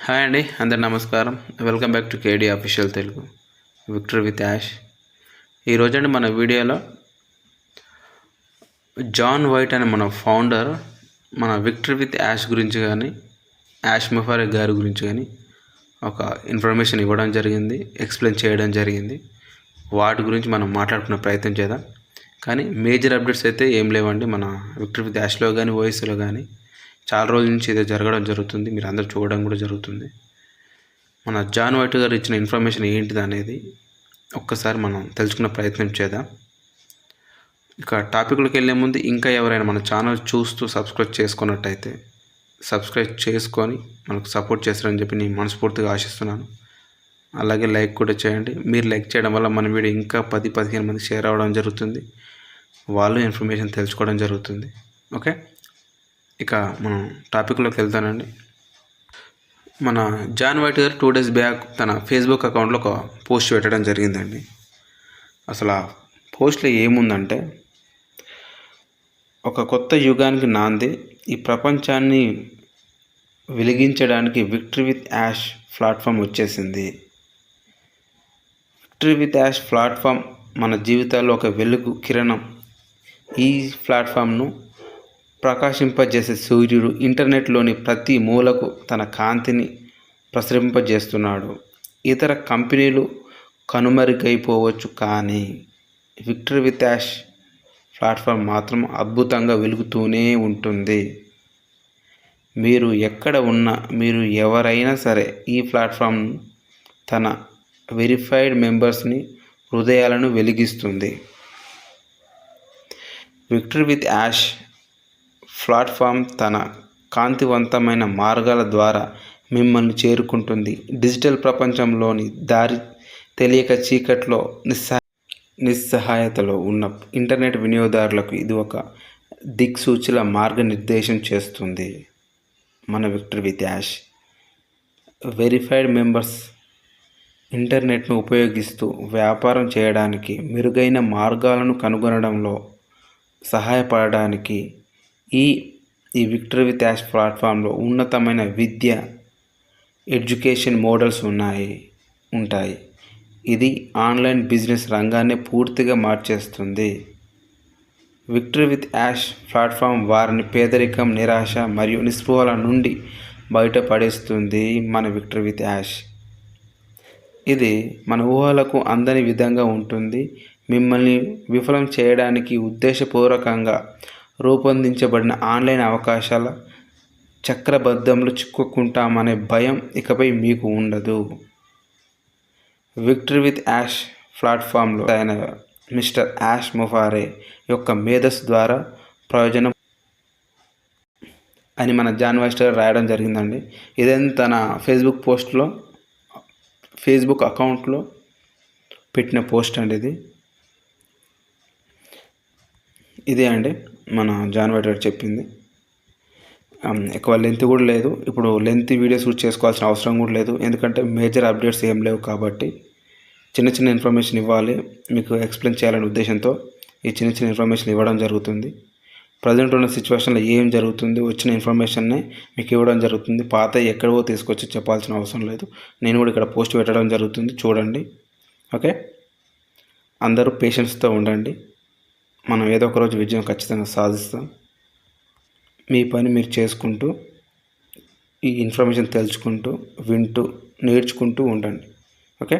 Hi అండి, అందరు నమస్కారం. Welcome back to KD official Telugu Victor with Yash. ఈరోజండి మన వీడియోలో జాన్ వైట్ అనే మన ఫౌండర్ మన విక్టర్ విత్ యాష్ గురించి కానీ యాష్ ముఫారే గారి గురించి కానీ ఒక ఇన్ఫర్మేషన్ ఇవ్వడం జరిగింది, ఎక్స్ప్లెయిన్ చేయడం జరిగింది. వాటి గురించి మనం మాట్లాడుకునే ప్రయత్నం చేద్దాం. కానీ మేజర్ అప్డేట్స్ అయితే ఏం లేవండి. మన విక్టర్ విత్ యాష్లో కానీ ఓఎస్లో కానీ చాలా రోజుల నుంచి ఇదే జరగడం జరుగుతుంది. మీరు అందరూ చూడడం కూడా జరుగుతుంది. మన జాన్ వైట్ గారు ఇచ్చిన ఇన్ఫర్మేషన్ ఏంటిది అనేది ఒక్కసారి మనం తెలుసుకునే ప్రయత్నం చేద్దాం. ఇక టాపిక్లోకి వెళ్ళే ముందు ఇంకా ఎవరైనా మన ఛానల్ చూస్తూ సబ్స్క్రైబ్ చేసుకున్నట్టయితే సబ్స్క్రైబ్ చేసుకొని మనకు సపోర్ట్ చేస్తారని చెప్పి నేను మనస్ఫూర్తిగా ఆశిస్తున్నాను. అలాగే లైక్ కూడా చేయండి. మీరు లైక్ చేయడం వల్ల మన వీడియో ఇంకా 10-15 మంది షేర్ అవ్వడం జరుగుతుంది. వాళ్ళు ఇన్ఫర్మేషన్ తెలుసుకోవడం జరుగుతుంది. ఓకే, ఇక మనం టాపిక్లోకి వెళ్తానండి. మన జాన్ వైట్ గారు 2 days బ్యాక్ తన ఫేస్బుక్ అకౌంట్లో ఒక పోస్ట్ పెట్టడం జరిగిందండి. అసలు ఆ పోస్ట్లో ఏముందంటే, ఒక కొత్త యుగానికి నాంది, ఈ ప్రపంచాన్ని వెలిగించడానికి విక్టరీ విత్ యాష్ ప్లాట్ఫామ్ వచ్చేసింది. విక్టరీ విత్ యాష్ ప్లాట్ఫామ్ మన జీవితాల్లో ఒక వెలుగు కిరణం. ఈ ప్లాట్ఫామ్ను ప్రకాశింపజేసే సూర్యుడు ఇంటర్నెట్లోని ప్రతి మూలకు తన కాంతిని ప్రసరింపజేస్తున్నాడు. ఇతర కంపెనీలు కనుమరుగైపోవచ్చు, కానీ విక్టరీ విత్ యాష్ ప్లాట్ఫామ్ మాత్రం అద్భుతంగా వెలుగుతూనే ఉంటుంది. మీరు ఎక్కడ ఉన్నా, మీరు ఎవరైనా సరే ఈ ప్లాట్ఫామ్ తన వెరిఫైడ్ మెంబర్స్ని హృదయాలను వెలిగిస్తుంది. విక్టరీ విత్ యాష్ ప్లాట్ఫామ్ తన కాంతివంతమైన మార్గాల ద్వారా మిమ్మల్ని చేరుకుంటుంది. డిజిటల్ ప్రపంచంలోని దారి తెలియక చీకట్లో నిస్సహాయతలో ఉన్న ఇంటర్నెట్ వినియోగదారులకు ఇది ఒక దిక్సూచిల మార్గనిర్దేశం చేస్తుంది. మన victory with Yash verified members ఇంటర్నెట్ను ఉపయోగిస్తూ వ్యాపారం చేయడానికి, మెరుగైన మార్గాలను కనుగొనడంలో సహాయపడడానికి ఈ విక్టరీ విత్ యాష్ ప్లాట్ఫామ్లో ఉన్నతమైన విద్య, ఎడ్యుకేషన్ మోడల్స్ ఉంటాయి. ఇది ఆన్లైన్ బిజినెస్ రంగాన్ని పూర్తిగా మార్చేస్తుంది. విక్టరీ విత్ యాష్ ప్లాట్ఫామ్ వారిని పేదరికం, నిరాశ మరియు నిస్పృహల నుండి బయటపడేస్తుంది. మన విక్టరీ విత్ యాష్ ఇది మన ఊహలకు అందని విధంగా ఉంటుంది. మిమ్మల్ని విఫలం చేయడానికి ఉద్దేశపూర్వకంగా రూపొందించబడిన ఆన్లైన్ అవకాశాల చక్రబద్ధంలో చిక్కుకుంటామనే భయం ఇకపై మీకు ఉండదు. విక్టరీ విత్ యాష్ ప్లాట్ఫామ్లో ఆయన మిస్టర్ యాష్ ముఫారే యొక్క మేధస్సు ద్వారా ప్రయోజనం అని మన జాన్ వైట్ గారు రాయడం జరిగిందండి. ఇదేంటి తన ఫేస్బుక్ అకౌంట్లో పెట్టిన పోస్ట్ అండి. ఇదే అండి మన జాన్ వైట్ గారు చెప్పింది. ఎక్కువ లెంత్ కూడా లేదు. ఇప్పుడు లెంత్ వీడియో షూట్ చేసుకోవాల్సిన అవసరం కూడా లేదు, ఎందుకంటే మేజర్ అప్డేట్స్ ఏం లేవు. కాబట్టి చిన్న చిన్న ఇన్ఫర్మేషన్ ఇవ్వాలి, మీకు ఎక్స్ప్లెయిన్ చేయాలనే ఉద్దేశంతో ఈ చిన్న చిన్న ఇన్ఫర్మేషన్ ఇవ్వడం జరుగుతుంది. ప్రజెంట్ ఉన్న సిచ్యువేషన్లో ఏం జరుగుతుంది, వచ్చిన ఇన్ఫర్మేషన్నే మీకు ఇవ్వడం జరుగుతుంది. పాత ఎక్కడో తీసుకొచ్చి చెప్పాల్సిన అవసరం లేదు. నేను కూడా ఇక్కడ పోస్ట్ పెట్టడం జరుగుతుంది, చూడండి. ఓకే, అందరూ పేషెన్స్తో ఉండండి. మనం ఏదో ఒక రోజు విజయం ఖచ్చితంగా సాధిస్తాం. మీ పని మీరు చేసుకుంటూ, ఈ ఇన్ఫర్మేషన్ తెలుసుకుంటూ, వింటూ, నేర్చుకుంటూ ఉండండి. ఓకే,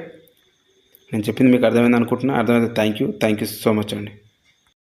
నేను చెప్పింది మీకు అర్థమైంది అనుకుంటున్నా. అర్థమైతే థ్యాంక్ యూ సో మచ్ అండి.